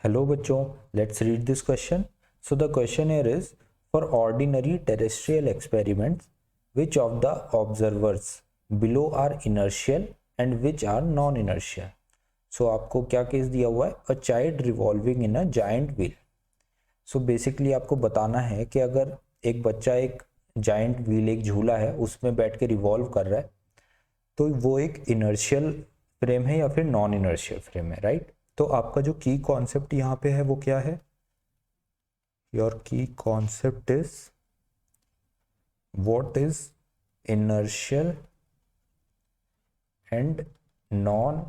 Hello बच्चों, let's read this question. So the question here is, for ordinary terrestrial experiments, which of the observers below are inertial and which are non-inertial? So आपको क्या case दिया हुआ है? A child revolving in a giant wheel. So basically आपको बताना है कि अगर एक बच्चा एक जाइंट व्हील, एक झूला है, उसमें बैठ के रिवॉल्व कर रहा है, तो वो एक इनर्शियल फ्रेम है या फिर नॉन इनर्शियल फ्रेम है, राइट? तो आपका जो की कॉन्सेप्ट यहाँ पे है वो क्या है? Your key concept is what is inertial and non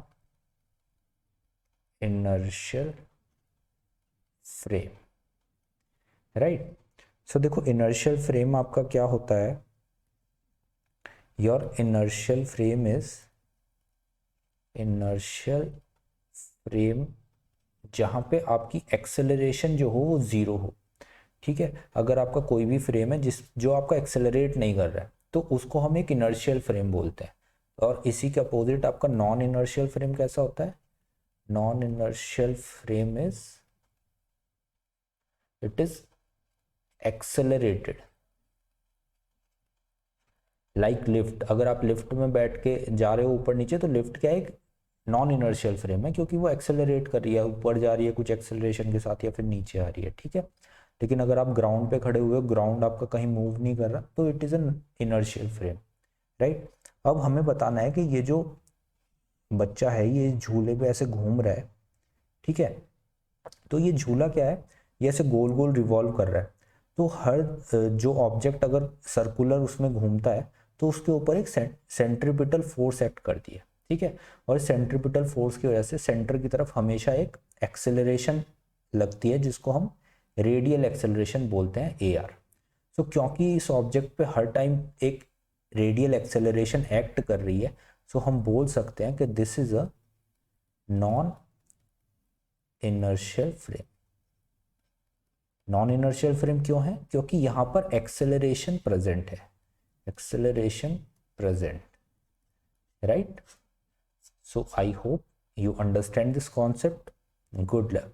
inertial frame, right? So देखो, इनर्शियल फ्रेम आपका क्या होता है? Your inertial frame is inertial frame जहां पे आपकी एक्सेलरेशन जो हो वो जीरो हो, ठीक है? अगर आपका कोई भी फ्रेम है जो आपका एक्सेलरेट नहीं कर रहा है, तो उसको हम एक इनर्शियल फ्रेम बोलते हैं। और इसी के अपोजिट आपका नॉन इनर्शियल फ्रेम कैसा होता है? Non inertial frame it is accelerated, like lift. अगर आप लिफ्ट में बैठ के जा रहे हो ऊपर नीचे, तो लिफ्ट क्या है? एक नॉन इनर्शियल फ्रेम है, क्योंकि वो एक्सेलरेट कर रही है, ऊपर जा रही है कुछ एक्सेलरेशन के साथ या फिर नीचे आ रही है, ठीक है? लेकिन अगर आप ग्राउंड पे खड़े हुए हो, ग्राउंड आपका कहीं मूव नहीं कर रहा, तो it is an inertial frame, right? अब हमें बताना है कि ये जो बच्चा है ये झूले पे ऐसे घूम रहा है, ठीक है? तो ये झूला क्या है? ये ऐसे गोल गोल रिवॉल्व कर रहा है। तो हर जो ऑब्जेक्ट अगर सर्कुलर उसमें घूमता है, तो उसके ऊपर एक सेंट्रीपिटल फोर्स एक्ट करती है, ठीक है? और सेंट्रीपिटल फोर्स की वजह से सेंटर की तरफ हमेशा एक एक्सेलरेशन लगती है, जिसको हम रेडियल एक्सेलरेशन बोलते हैं, AR। सो क्योंकि इस ऑब्जेक्ट पे हर टाइम एक रेडियल एक्सेलरेशन एक्ट कर रही है, सो हम बोल सकते हैं कि this is a non inertial frame. Non inertial frame क्यों है? क्योंकि यहां पर एक्सेलरेशन प्रेजेंट है, acceleration present, right? So I hope you understand this concept. Good luck.